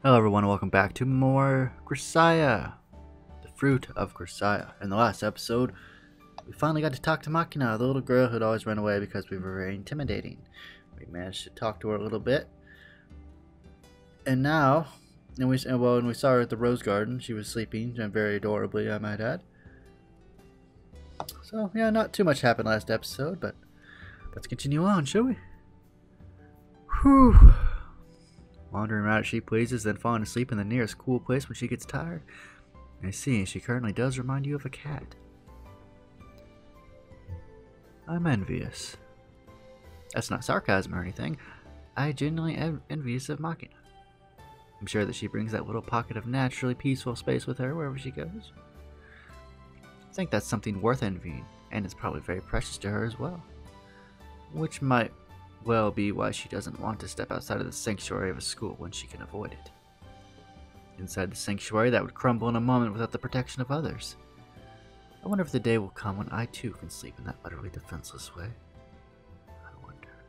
Hello everyone, welcome back to more Grisaia, the fruit of Grisaia. In the last episode, we finally got to talk to Makina, the little girl who'd always run away because we were very intimidating. We managed to talk to her a little bit. And now, when we saw her at the rose garden, she was sleeping, and very adorably, I might add. So, yeah, not too much happened last episode, but let's continue on, shall we? Whew. Wandering around as she pleases, then falling asleep in the nearest cool place when she gets tired. I see, she currently does remind you of a cat. I'm envious. That's not sarcasm or anything. I genuinely am envious of Makina. I'm sure that she brings that little pocket of naturally peaceful space with her wherever she goes. I think that's something worth envying, and it's probably very precious to her as well. Which might well be why she doesn't want to step outside of the sanctuary of a school when she can avoid it. Inside the sanctuary, that would crumble in a moment without the protection of others. I wonder if the day will come when I too can sleep in that utterly defenseless way. I wonder.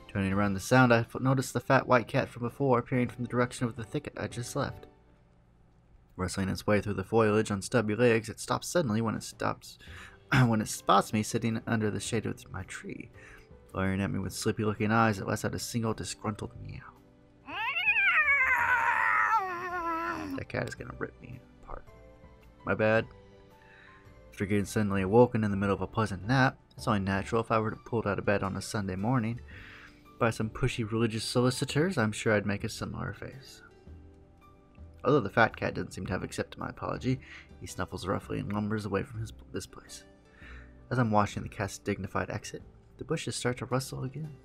Turning around the sound, I noticed the fat white cat from before appearing from the direction of the thicket I just left. Wrestling its way through the foliage on stubby legs, it stops suddenly when it spots me sitting under the shade of my tree. Glaring at me with sleepy-looking eyes, it lets out a single disgruntled meow. That cat is gonna rip me apart. My bad. After getting suddenly awoken in the middle of a pleasant nap, it's only natural if I were pulled out of bed on a Sunday morning by some pushy religious solicitors, I'm sure I'd make a similar face. Although the fat cat doesn't seem to have accepted my apology, he snuffles roughly and lumbers away from this place. As I'm watching the cat's dignified exit, the bushes start to rustle again.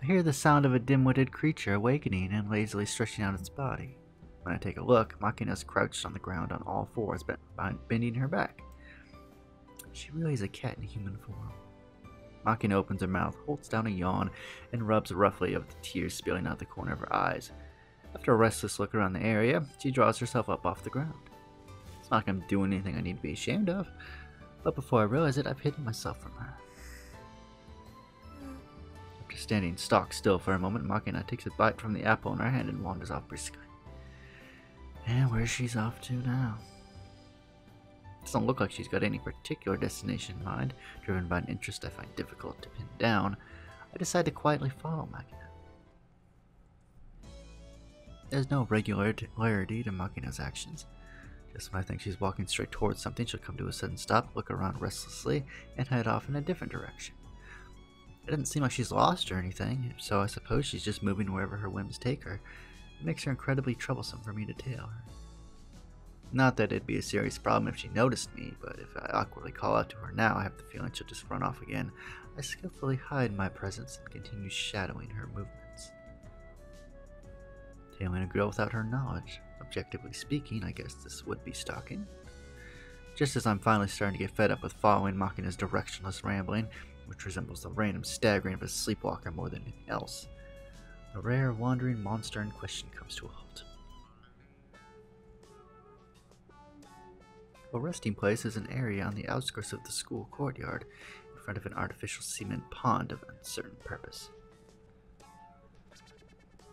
I hear the sound of a dim-witted creature awakening and lazily stretching out its body. When I take a look, Makina's crouched on the ground on all fours, bending her back. She really is a cat in human form. Makina opens her mouth, holds down a yawn, and rubs roughly of the tears spilling out the corner of her eyes. After a restless look around the area, she draws herself up off the ground. It's not like I'm doing anything I need to be ashamed of, but before I realize it, I've hidden myself from her. After standing stock still for a moment, Makina takes a bite from the apple in her hand and wanders off briskly. And where she's off to now? Doesn't look like she's got any particular destination in mind. Driven by an interest I find difficult to pin down, I decide to quietly follow Makina. There's no regularity to Makina's actions. Just when I think she's walking straight towards something, she'll come to a sudden stop, look around restlessly, and head off in a different direction. It doesn't seem like she's lost or anything, so I suppose she's just moving wherever her whims take her. It makes her incredibly troublesome for me to tail her. Not that it'd be a serious problem if she noticed me, but if I awkwardly call out to her now, I have the feeling she'll just run off again. I skillfully hide my presence and continue shadowing her movements. Tailing a girl without her knowledge. Objectively speaking, I guess this would be stalking. Just as I'm finally starting to get fed up with following Makina's directionless rambling, which resembles the random staggering of a sleepwalker more than anything else, a rare wandering monster in question comes to a halt. A resting place is an area on the outskirts of the school courtyard, in front of an artificial cement pond of uncertain purpose.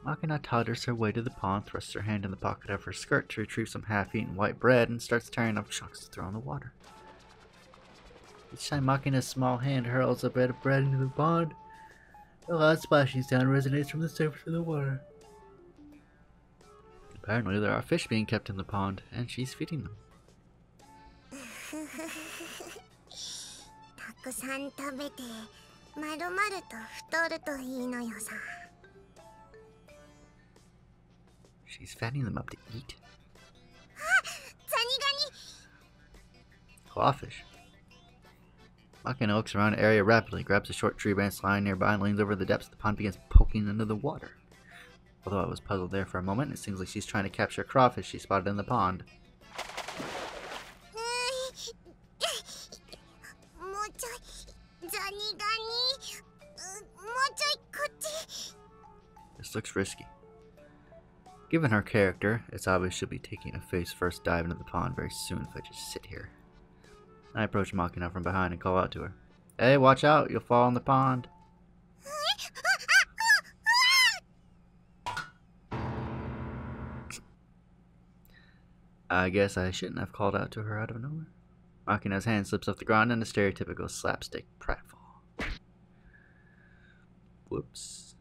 Makina totters her way to the pond, thrusts her hand in the pocket of her skirt to retrieve some half-eaten white bread, and starts tearing up chunks to throw in the water. Each time Makina's small hand hurls a bit of bread into the pond, a loud splashing sound resonates from the surface of the water. Apparently there are fish being kept in the pond, and she's feeding them. She's fattening them up to eat? Crawfish. Makina looks around the area rapidly, grabs a short tree branch lying nearby, and leans over the depths of the pond and begins poking into the water. Although I was puzzled there for a moment, it seems like she's trying to capture a crawfish she spotted in the pond. This looks risky. Given her character, it's obvious she'll be taking a face-first dive into the pond very soon if I just sit here. I approach Makina from behind and call out to her. Hey, watch out, you'll fall in the pond. I guess I shouldn't have called out to her out of nowhere. Makina's hand slips off the ground in a stereotypical slapstick pratfall. Whoops.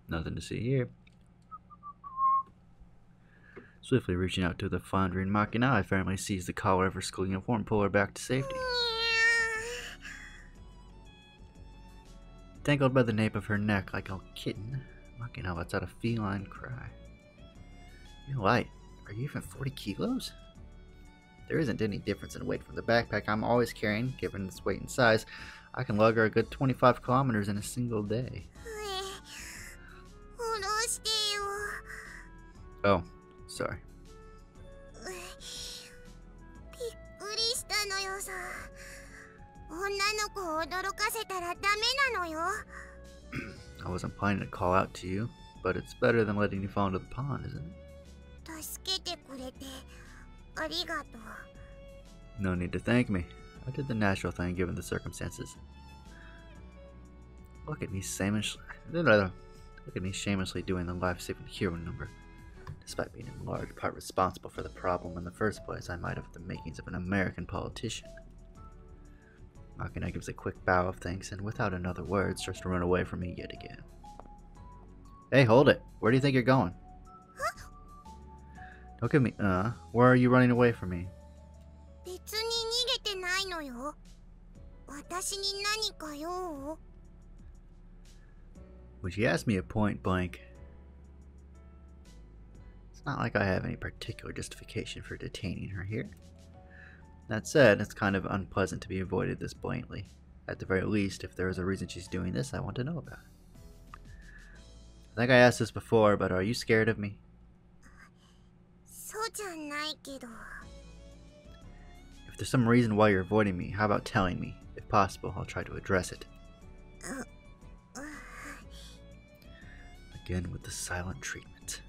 Nothing to see here. Swiftly reaching out to the floundering Machina, I firmly seize the collar of her school uniform and pull her back to safety. Tangled by the nape of her neck like a kitten, Machina lets out a feline cry. You're light. Are you even 40 kilos? There isn't any difference in weight from the backpack I'm always carrying. Given its weight and size, I can lug her a good 25 kilometers in a single day. Oh, sorry. I wasn't planning to call out to you, but it's better than letting you fall into the pond, isn't it? No need to thank me. I did the natural thing given the circumstances. Look at me shamelessly doing the life-saving hero number. Despite being in large part responsible for the problem in the first place, I might have the makings of an American politician. Makina gives a quick bow of thanks and without another word starts to run away from me yet again. Hey, hold it. Where do you think you're going? Don't give me, where are you running away from me? When she asked me a point blank, it's not like I have any particular justification for detaining her here. That said, it's kind of unpleasant to be avoided this blatantly. At the very least, if there is a reason she's doing this, I want to know about it. I think I asked this before, but are you scared of me? If there's some reason why you're avoiding me, how about telling me? If possible, I'll try to address it. Again with the silent treatment.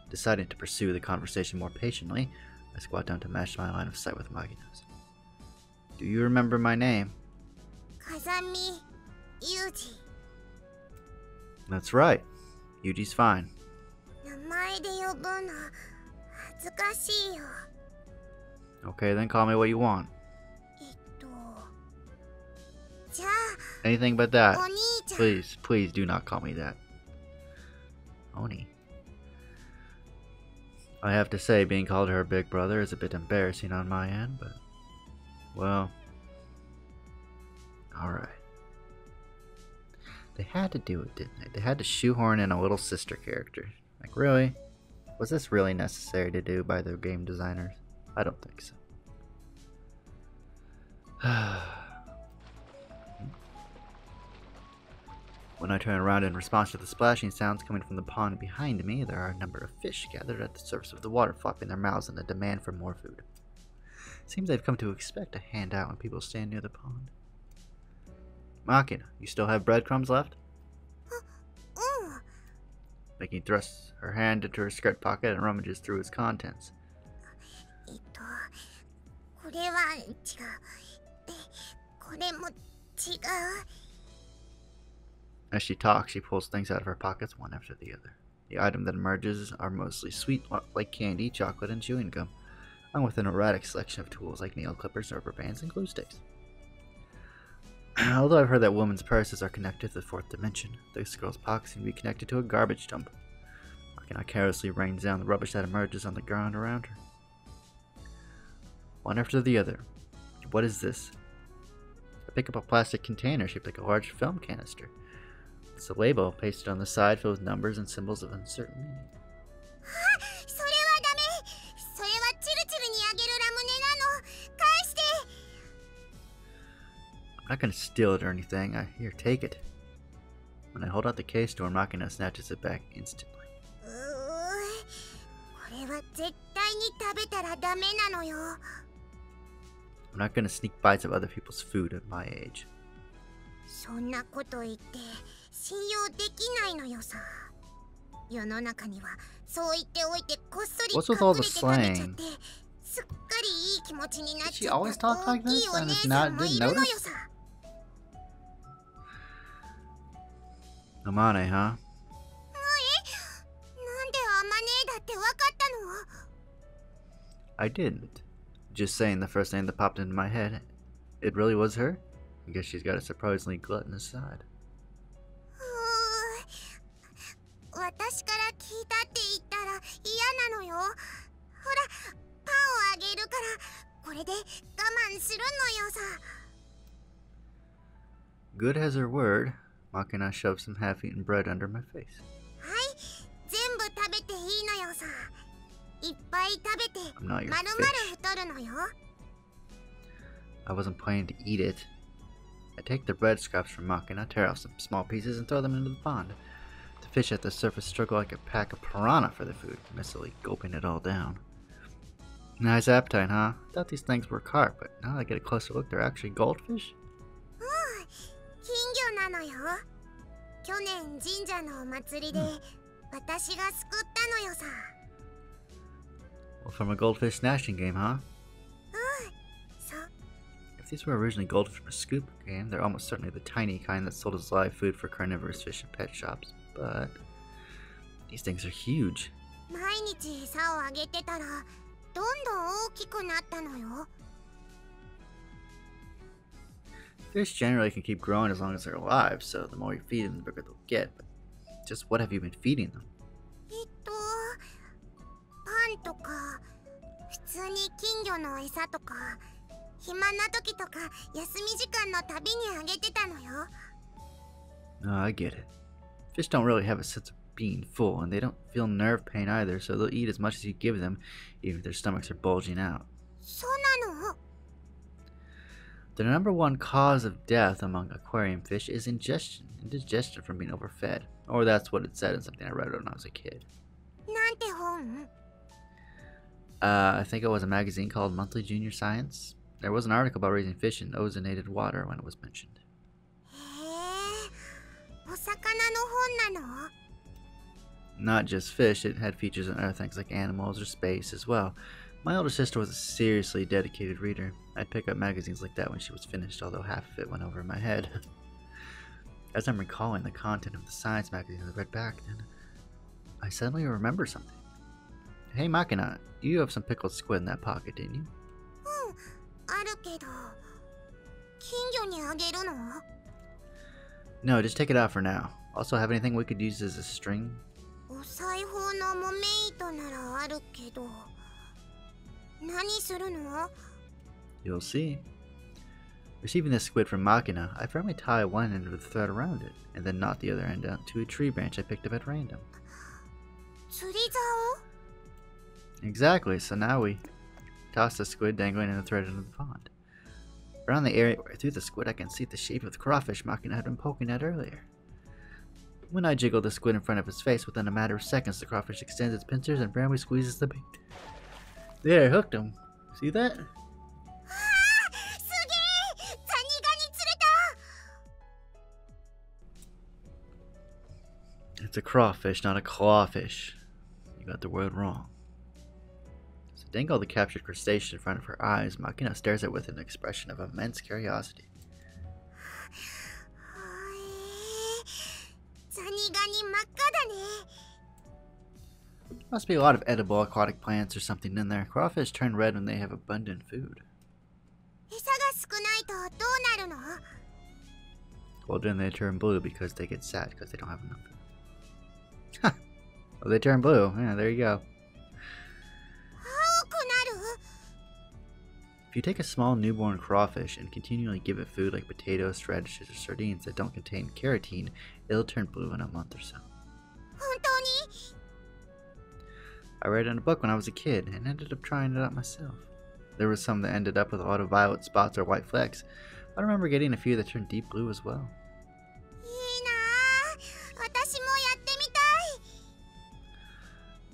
Deciding to pursue the conversation more patiently, I squat down to match my line of sight with Makina's. Do you remember my name? Yuji. That's right. Yuji's fine. Okay, then call me what you want. Anything but that. Please, please do not call me that. Oni. I have to say, being called her big brother is a bit embarrassing on my end, but, well, alright. They had to do it, didn't they? They had to shoehorn in a little sister character. Like, really? Was this really necessary to do by their game designers? I don't think so. When I turn around in response to the splashing sounds coming from the pond behind me, there are a number of fish gathered at the surface of the water, flopping their mouths in a demand for more food. Seems they've come to expect a handout when people stand near the pond. Makina, you still have breadcrumbs left? Makina thrusts her hand into her skirt pocket and rummages through its contents. As she talks, she pulls things out of her pockets one after the other. The item that emerges are mostly sweet like candy, chocolate, and chewing gum, along with an erratic selection of tools like nail clippers, rubber bands, and glue sticks. Although I've heard that women's purses are connected to the fourth dimension, this girl's pockets seem to be connected to a garbage dump. Makina carelessly rains down the rubbish that emerges on the ground around her. One after the other. What is this? I pick up a plastic container shaped like a large film canister. It's a label pasted on the side filled with numbers and symbols of uncertain meaning. I'm not gonna steal it or anything. Here, take it. When I hold out the case to her, Makina snatches it back instantly. I'm not gonna sneak bites of other people's food at my age. What's with all the slang? Did she always talk like this and just didn't notice? Amane, huh? I didn't. Just saying the first name that popped into my head. It really was her? I guess she's got a surprisingly gluttonous side. 私から聞いたって言ったら嫌なのよ。ほら、パンをあげるから、これで我慢するのよさ。Good as her word, Makina shoved some half-eaten bread under my face. はい、全部食べていいのよさ。いっぱい食べて、まるまる太るのよ。I wasn't planning to eat it. I take the bread scraps from Makina, tear off some small pieces, and throw them into the pond. The fish at the surface struggle like a pack of piranha for the food, messily gulping it all down. Nice appetite, huh? Thought these things were carp, but now that I get a closer look, they're actually goldfish? 金魚なのよ。去年神社のお祭りで私が救ったのよさ。Well, from a goldfish snatching game, huh? そう。If these were originally goldfish from a scoop game, they're almost certainly the tiny kind that's sold as live food for carnivorous fish in pet shops. But these things are huge. 毎日餌をあげてたらどんどん大きくなったのよ。Fish generally can keep growing as long as they're alive, so the more you feed them, the bigger they'll get. But just what have you been feeding them? パンとか、普通に金魚の餌とか、暇な時とか休み時間のたびにあげてたのよ。Oh, I get it. Fish don't really have a sense of being full, and they don't feel nerve pain either, so they'll eat as much as you give them, even if their stomachs are bulging out. そうなの? The number one cause of death among aquarium fish is indigestion from being overfed. Or that's what it said in something I read when I was a kid. なんて本? I think it was a magazine called Monthly Junior Science. There was an article about raising fish in ozonated water when it was mentioned. へえ、お魚の本なの? Not just fish, it had features on other things like animals or space as well. My older sister was a seriously dedicated reader. I'd pick up magazines like that when she was finished, although half of it went over my head. As I'm recalling the content of the science magazine I read back then, I suddenly remember something. Hey Makina, you have some pickled squid in that pocket, didn't you? あるけど、金魚にあげるの? No, just take it out for now. Also, have anything we could use as a string? お裁縫の木目糸ならあるけど、何するの? You'll see. Receiving this squid from Makina, I firmly tie one end of the thread around it, and then knot the other end out to a tree branch I picked up at random. 釣り竿? Exactly, so now we toss the squid dangling in the thread into the pond. Around the area where I threw the squid, I can see the shape of the crawfish Makina had been poking at earlier. When I jiggle the squid in front of his face, within a matter of seconds, the crawfish extends its pincers and firmly squeezes the bait. There, I hooked him. See that? It's a crawfish, not a clawfish. You got the word wrong. So dangle the captured crustacean in front of her eyes. Makina stares at it with an expression of immense curiosity. Must be a lot of edible aquatic plants or something in there. Crawfish turn red when they have abundant food. Well, then they turn blue because they get sad because they don't have enough food. Huh. Well, they turn blue. Yeah, there you go. If you take a small newborn crawfish and continually give it food like potatoes, radishes, or sardines that don't contain carotene, it'll turn blue in a month or so. I read it in a book when I was a kid and ended up trying it out myself. There was some that ended up with a lot of violet spots or white flecks. I remember getting a few that turned deep blue as well.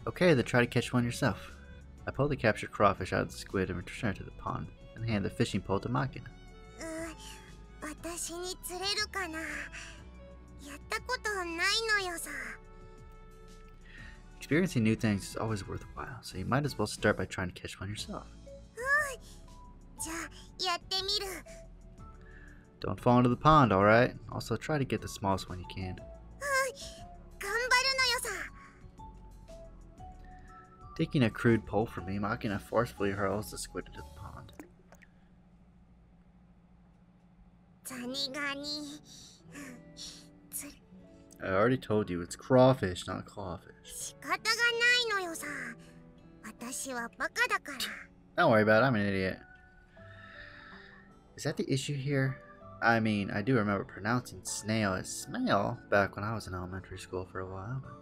Okay, then try to catch one yourself. I pull the captured crawfish out of the squid and return it to the pond, and hand the fishing pole to Makina. Experiencing new things is always worthwhile, so you might as well start by trying to catch one yourself. Don't fall into the pond, alright? Also, try to get the smallest one you can. Taking a crude pull from me, Makina forcefully hurls the squid into the pond. ザニガニ I already told you, it's crawfish, not clawfish. 仕方がないのよさ。私はバカだから。 Don't worry about it, I'm an idiot. Is that the issue here? I mean, I do remember pronouncing snail as smell back when I was in elementary school for a while, but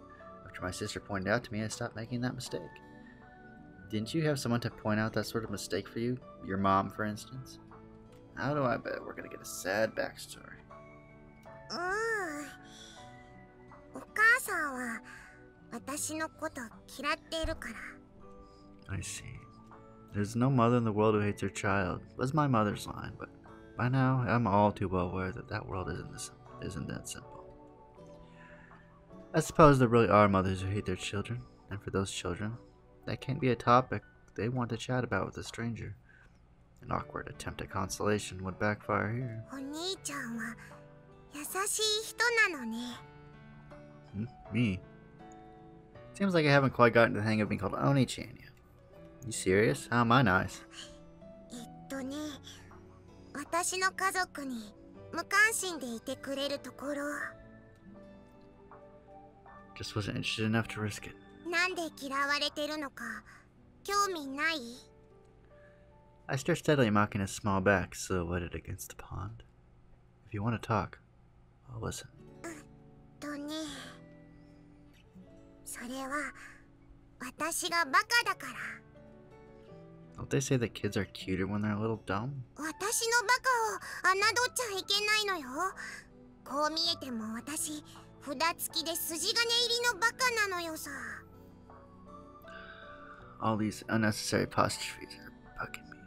after my sister pointed out to me, I stopped making that mistake. Didn't you have someone to point out that sort of mistake for you? Your mom, for instance? How do I bet we're gonna get a sad backstory? お母さんは私のこと嫌っているから。 I see. There's no mother in the world who hates her child, was my mother's line, but by now I'm all too well aware that that world isn't that simple. I suppose there really are mothers who hate their children, and for those children, that can't be a topic they want to chat about with a stranger. An awkward attempt at consolation would backfire here. お兄ちゃんは優しい人なのね。 Me? Seems like I haven't quite gotten the hang of being called Oni-chan yet. You serious? How am I nice? ね、私の家族に無関心でいてくれるところ。 Just wasn't interested enough to risk it. なんで嫌われてるのか興味ない？ I stare steadily at Makina's small back silhouetted against the pond. If you want to talk, I'll listen. ね、それは私がバカだから。 Don't they say that kids are cuter when they're a little dumb? 私のバカを侮っちゃいけないのよ。こう見えても私札付きで筋金入りのバカなのよさ。 All these unnecessary apostrophes are bugging me.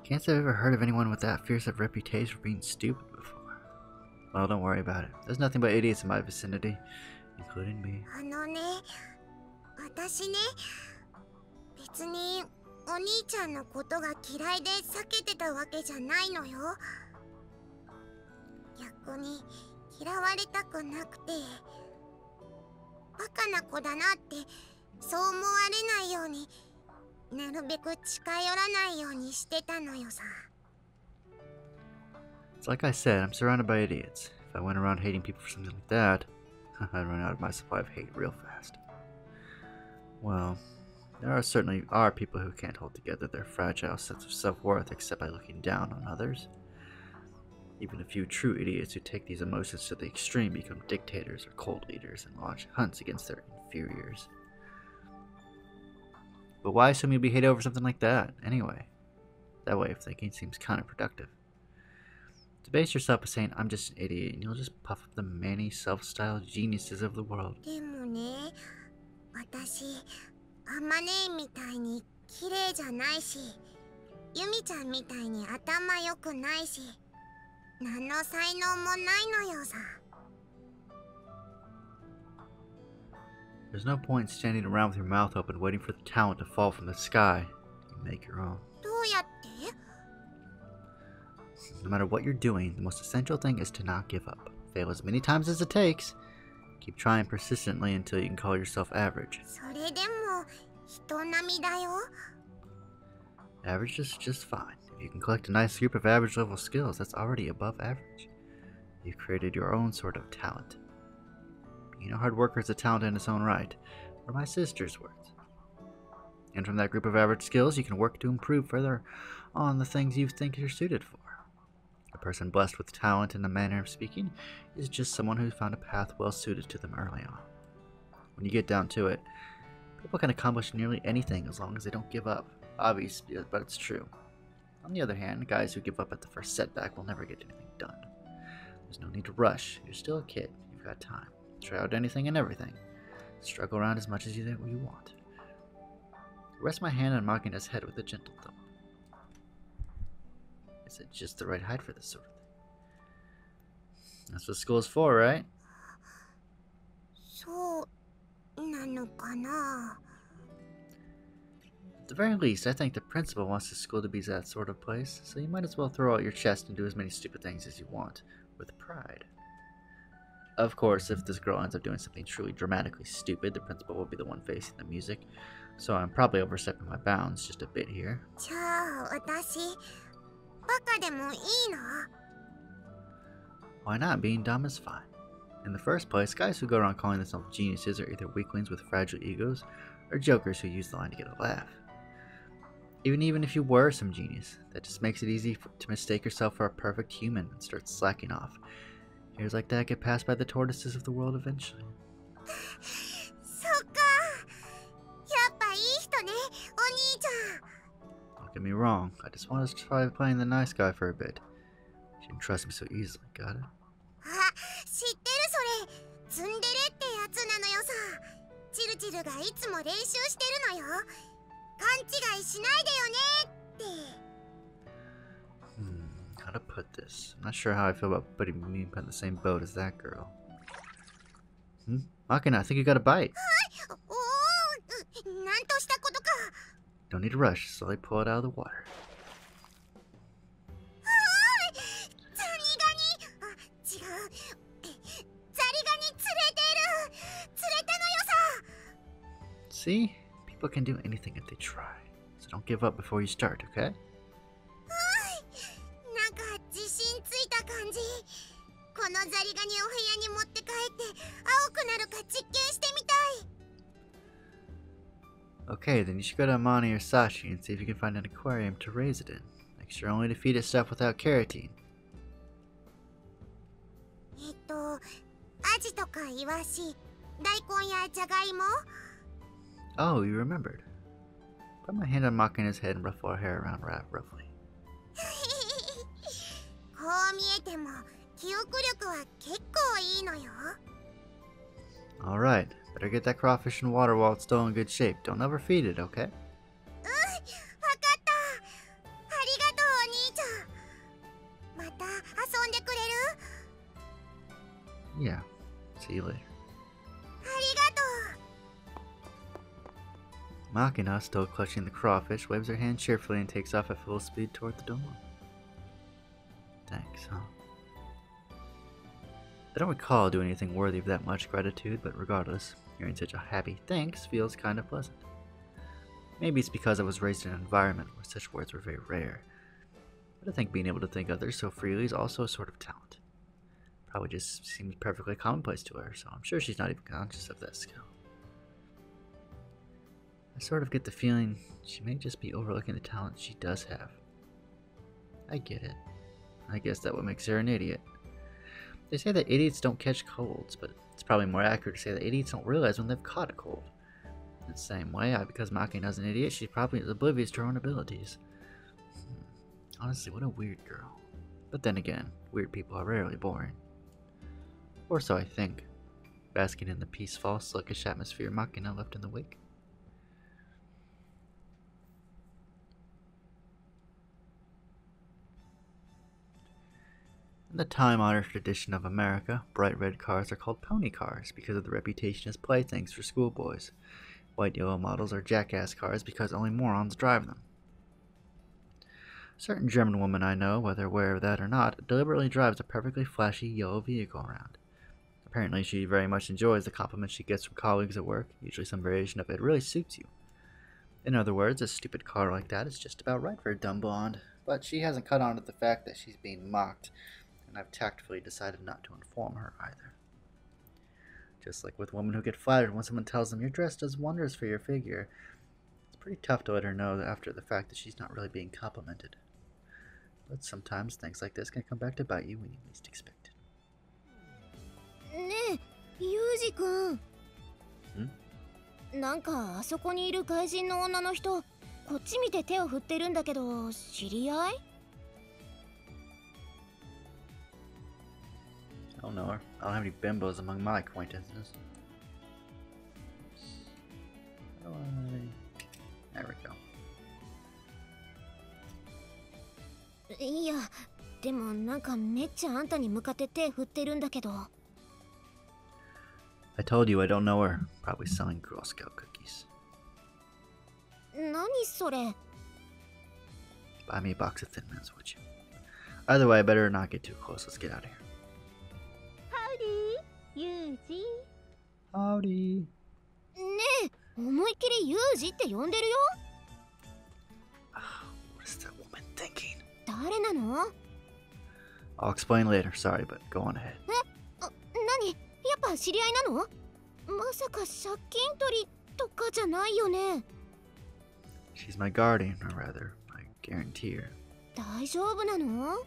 Can't say I've ever heard of anyone with that fierce of reputation for being stupid before. Well, don't worry about it. There's nothing but idiots in my vicinity, including me. ね、私ね、別にお兄ちゃんのことが嫌いで避けてたわけじゃないのよ。逆に嫌われたくなくて、バカな子だなってそう思われないように、なるべく近寄らないようにしてたのよさ。 It's like I said, I'm surrounded by idiots. If I went around hating people for something like that, I'd run out of my supply of hate real fast. Well, there certainly are people who can't hold together their fragile sense of self-worth except by looking down on others. Even a few true idiots who take these emotions to the extreme become dictators or cult leaders and launch hunts against their inferiors. But why assume you'll be hated over something like that, anyway? That way of thinking seems counterproductive. Debase yourself by saying, I'm just an idiot, and you'll just puff up the many self-styled geniuses of the world. でもね、私あまねみたいに綺麗じゃないし、ユミちゃんみたいに頭良くないし、何の才能もないのよさ。 There's no point standing around with your mouth open waiting for the talent to fall from the sky. You make your own. どうやって？ No matter what you're doing, the most essential thing is to not give up. Fail as many times as it takes. Keep trying persistently until you can call yourself average. それでも人並みだよ。 Average is just fine. If you can collect a nice group of average level skills, that's already above average. You've created your own sort of talent. Being a hard worker is a talent in its own right, or my sister's words. And from that group of average skills, you can work to improve further on the things you think you're suited for. A person blessed with talent in the manner of speaking is just someone who's found a path well suited to them early on. When you get down to it, people can accomplish nearly anything as long as they don't give up. Obvious, but it's true. On the other hand, guys who give up at the first setback will never get anything done. There's no need to rush. You're still a kid. You've got time. Try out anything and everything. Struggle around as much as you want. Rest my hand on Makina's head with a gentle thump. Is it just the right height for this sort of thing? That's what school's for, right? そうなのかな。 At the very least, I think the principal wants the school to be that sort of place, so you might as well throw out your chest and do as many stupid things as you want, with pride. Of course, if this girl ends up doing something truly dramatically stupid, the principal will be the one facing the music. So I'm probably overstepping my bounds just a bit here. じゃあ私バカでもいいの？ Why not? Being dumb is fine. In the first place, guys who go around calling themselves geniuses are either weaklings with fragile egos, or jokers who use the line to get a laugh. Even if you were some genius, that just makes it easy to mistake yourself for a perfect human and start slacking off. Here's like that get passed by the tortoises of the world eventually. そっか。やっぱいい人ね、お兄ちゃん。 Don't get me wrong, I just want to try playing the nice guy for a bit. You didn't trust me so easily, got it? あ、知ってるそれ。ツンデレってやつなのよさ。チルチルがいつも練習してるのよ。勘違いしないでよねって。How to put this? I'm not sure how I feel about putting me in the same boat as that girl. Makina, I think you got a bite. おお、なんとしたことか。 Don't need to rush, slowly pull it out of the water. ザリガニ、あ、違う。ザリガニ釣れてる。釣れたのよさ。 See? People can do anything if they try. So don't give up before you start, okay? なんか自信ついた感じ。このザリガニを部屋に持って帰って青くなるか実験してみたい。 Okay, then you should go to Amani or Sashi and see if you can find an aquarium to raise it in. Make sure only to feed it stuff without carotene. アジとかイワシ、大根やジャガイモ。 Oh, you remembered. Put my hand on Makina's head and ruffle her hair around roughly. こう見えても記憶力は結構いいのよ。 Alright, better get that crawfish in water while it's still in good shape. Don't overfeed it, okay? わかった。ありがとうお兄ちゃん。また遊んでくれる？ Yeah. See you later. ありがとう。 Makina, still clutching the crawfish, waves her hand cheerfully and takes off at full speed toward the door. Thanks, huh? I don't recall doing anything worthy of that much gratitude, but regardless, hearing such a happy thanks feels kind of pleasant. Maybe it's because I was raised in an environment where such words were very rare. But I think being able to thank others so freely is also a sort of talent. Probably just seems perfectly commonplace to her, so I'm sure she's not even conscious of that skill. I sort of get the feeling she may just be overlooking the talent she does have. I get it. I guess that what makes her an idiot. They say that idiots don't catch colds, but it's probably more accurate to say that idiots don't realize when they've caught a cold. In the same way, because Makina's an idiot, she probably is oblivious to her own abilities. Honestly, what a weird girl. But then again, weird people are rarely boring. Or so I think, basking in the peaceful, silkish atmosphere Makina left in the wake. In the time-honored tradition of America, bright red cars are called pony cars because of the reputation as playthings for schoolboys. White yellow models are jackass cars because only morons drive them. A certain German woman I know, whether aware of that or not, deliberately drives a perfectly flashy yellow vehicle around. Apparently she very much enjoys the compliments she gets from colleagues at work, usually some variation of "it really suits you." In other words, a stupid car like that is just about right for a dumb blonde, but she hasn't caught on to the fact that she's being mocked, and I've tactfully decided not to inform her either. Just like with women who get flattered when someone tells them your dress does wonders for your figure, it's pretty tough to let her know after the fact that she's not really being complimented. But sometimes things like this can come back to bite you when you least expect it. ねえ、ユージくん。なんかあそこにいる外人の女の人、こっち見て手を振ってるんだけど、知り合い？ I don't know her. I don't have any bimbos among my acquaintances. There we go. いや、でもなんかめっちゃあんたに向かって手振ってるんだけど。I told you I don't know her. Probably selling Girl Scout cookies. 何それ？ Buy me a box of Thin Mints, would you? Either way, I better not get too close. Let's get out of here. Howdy. ねえ、思いっきりユージって呼んでるよ。What is that woman thinking? 誰なの？ I'll explain later. Sorry, but go on ahead. 何？やっぱ知り合いなの？まさか借金取りとかじゃないよね。She's my guardian, or rather, my guaranteer. 大丈夫なの？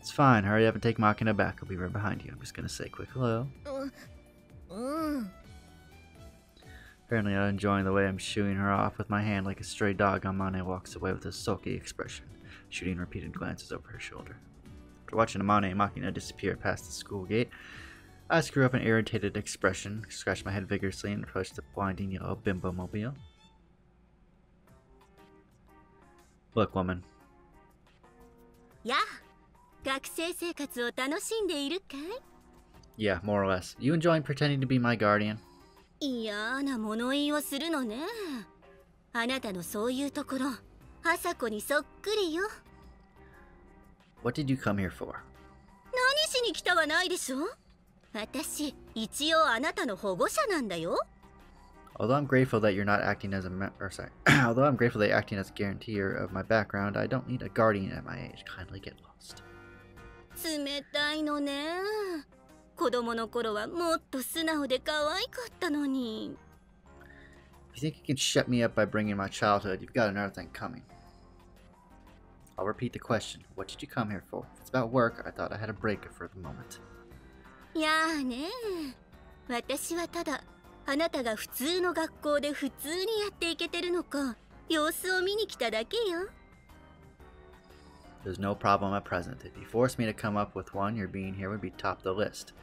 It's fine. Hurry up and take Makina back. I'll be right behind you. I'm just gonna say quick hello. Apparently not enjoying the way I'm shooing her off with my hand like a stray dog, Amane walks away with a sulky expression, shooting repeated glances over her shoulder. After watching Amane and Makina disappear past the school gate, I screw up an irritated expression, scratch my head vigorously, and approach the blinding yellow bimbo mobile. Look, woman. やあ、学生生活を楽しんでいるか Yeah, more or less. You enjoying pretending to be my guardian? い？嫌な物言いをするのね。あなたのそういうところ、朝子にそっくりよ。What did you come here for? 何しに来たはないでしょ。私、一応あなたの保護者なんだよ。Although I'm grateful that you're not acting as although I'm grateful that you're acting as a guarantor of my background, I don't need a guardian at my age. Kindly get lost. 冷たいのね。子供の頃はもっと素直で可愛かったのに。If you think you can shut me up by bringing my childhood, you've got another thing coming. I'll repeat the question. What did you come here for? If it's about work, I thought I had a break for the moment. いやあね、私はただあなたが普通の学校で普通にやっていけてるのか様子を見に来ただけよ。There's no problem at present. If you forced me to come up with one, your being here would be top of the list.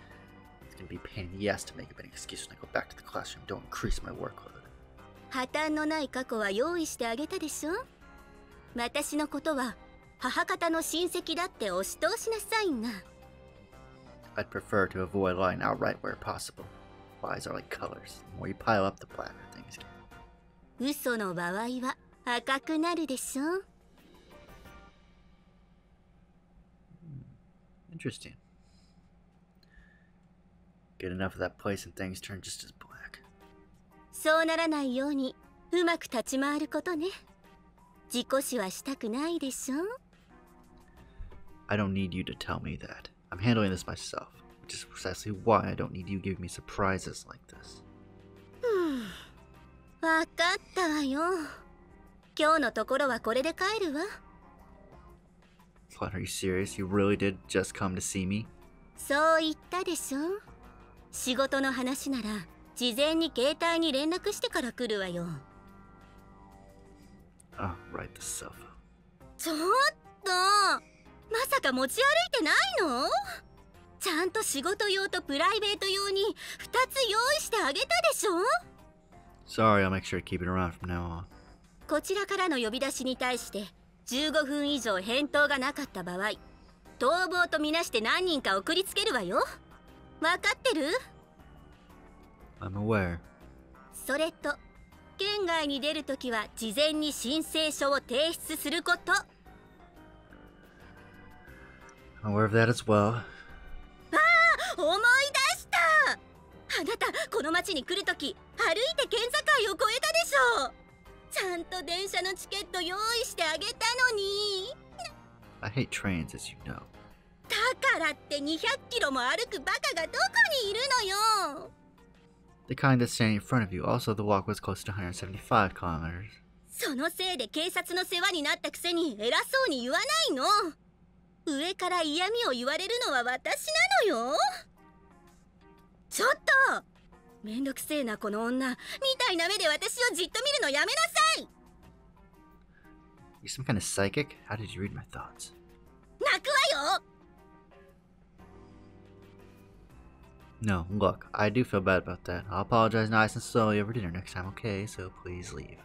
It's gonna be a pain in the ass to make up an excuse when I go back to the classroom. Don't increase my workload. 破綻のない過去は用意してあげたでしょ。私のことは母方の親戚だって押し通しなさいな。I'd prefer to avoid lying outright where possible. Lies are like colors. The more you pile up, the blacker things get. 嘘の場合は赤くなるでしょ。Interesting. Get enough of that place and things turn just as black. そうならないようにうまく立ち回ることね。自己死はしたくないでしょ。I don't need you to tell me that. I'm handling this myself, which is precisely why I don't need you giving me surprises like this. わかったわよ。今日のところはこれで帰るわ。What, are you serious? You really did just come to see me? そう言ったでしょ。仕事の話なら事前に携帯に連絡してから来るわよ。Oh, right, the cell phone. ちょっと、まさか持ち歩いてないの？ちゃんと仕事用とプライベート用に2つ用意してあげたでしょ。 Sorry, I'll make sure to keep it around from now on. こちらからの呼び出しに対して15分以上返答がなかった場合、逃亡とみなして何人か送りつけるわよ。わかってる？ I'm aware. それと県外に出るときは事前に申請書を提出すること。 I'm aware of that as well. 思い出した。あなたこの町に来るとき歩いて県境を越えたでしょ。ちゃんと電車のチケット用意してあげたのに。 I hate trains, as you know. だからって200キロも歩くバカがどこにいるのよ。 The kind that's standing in front of you. Also, the walk was close to 175 kilometers. そのせいで警察の世話になったくせに偉そうに言わないの。上から嫌味を言われるのは私なのよ。ちょっとめんどくせえなこの女みたいな目で私をじっと見るのやめなさい。 You some kind of psychic? How did you read my thoughts? 泣くわよ。 No, look, I do feel bad about that. I'll apologize nice and slowly over dinner next time, okay? So please leave.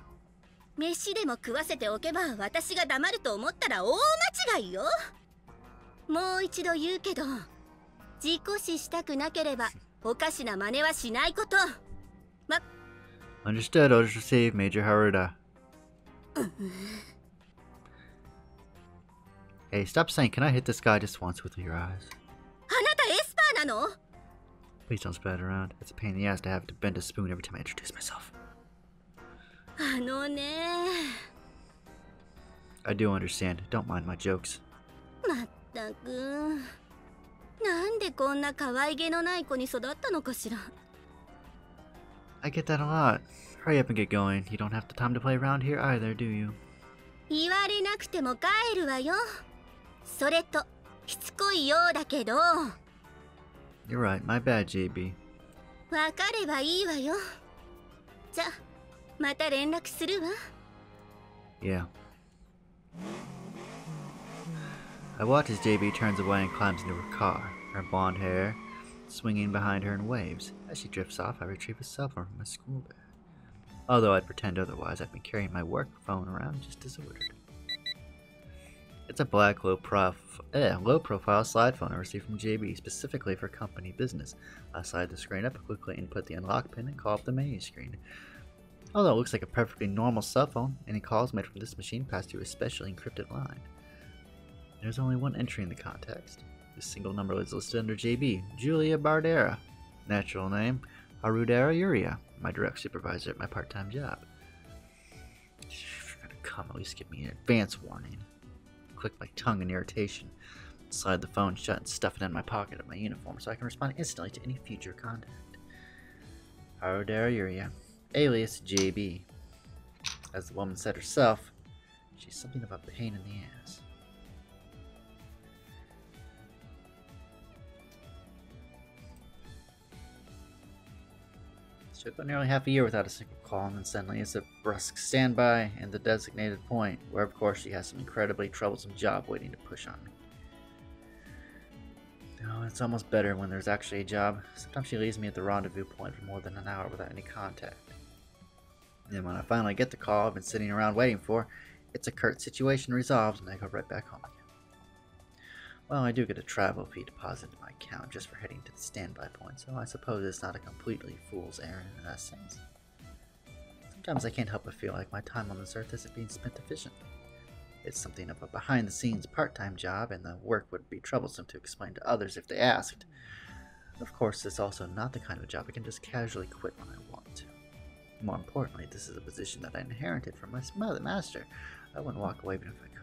飯でも食わせておけば私が黙ると思ったら大間違いよ。もう一度言うけど、自己死したくなければおかしな真似はしないこと。Understood, orders received, Major Haruda. Hey, stop saying, can I hit this guy just once with your eyes? あなたエスパーなの？ Please don't spread it around. It's a pain in the ass to have to bend a spoon every time I introduce myself. あのね。 I do understand. Don't mind my jokes. まったく。なんでこんな可愛げのない子に育ったのかしら。 I get that a lot. Hurry up and get going. You don't have the time to play around here either, do you? 言われなくても帰るわよ。それとしつこいようだけど。 You're right. My bad, JB. わかればいいわよ。じゃ、また連絡するわ。 Yeah. I watch as JB turns away and climbs into her car, her blonde hair swinging behind her in waves. As she drifts off, I retrieve a cell phone from my school bag. Although I'd pretend otherwise, I've been carrying my work phone around just as ordered. It's a black low-profile slide phone I received from JB specifically for company business. I slide the screen up, quickly input the unlock pin, and call up the menu screen. Although it looks like a perfectly normal cell phone, any calls made from this machine pass through a specially encrypted line. There's only one entry in the context. This single number is listed under JB, Julia Bardera. Natural name, Harudera Yuria, my direct supervisor at my part-time job. If you're gonna come, at least give me an advance warning. Click my tongue in irritation, slide the phone shut and stuff it in my pocket of my uniform so I can respond instantly to any future contact. Harudera Yuria, alias JB. As the woman said herself, she's something of a pain in the ass. Took about nearly half a year without a single call, and then suddenly it's a brusque standby and the designated point, where of course she has some incredibly troublesome job waiting to push on me. Oh, it's almost better when there's actually a job. Sometimes she leaves me at the rendezvous point for more than an hour without any contact. And when I finally get the call I've been sitting around waiting for, it's a curt situation resolved and I go right back home again. Well, I do get a travel fee deposited in my account just for heading to the standby point, so I suppose it's not a completely fool's errand in that sense. Sometimes I can't help but feel like my time on this earth isn't being spent efficiently. It's something of a behind-the-scenes part-time job, and the work would be troublesome to explain to others if they asked. Of course, it's also not the kind of job I can just casually quit when I want to. More importantly, this is a position that I inherited from my master. I wouldn't walk away even if I could.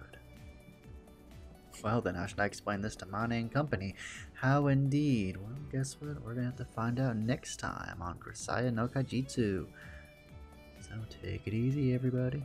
Well then, how should I explain this to Mane and company? How indeed? Well, guess what? We're gonna have to find out next time on Grisaia no Kajitsu. So take it easy, everybody.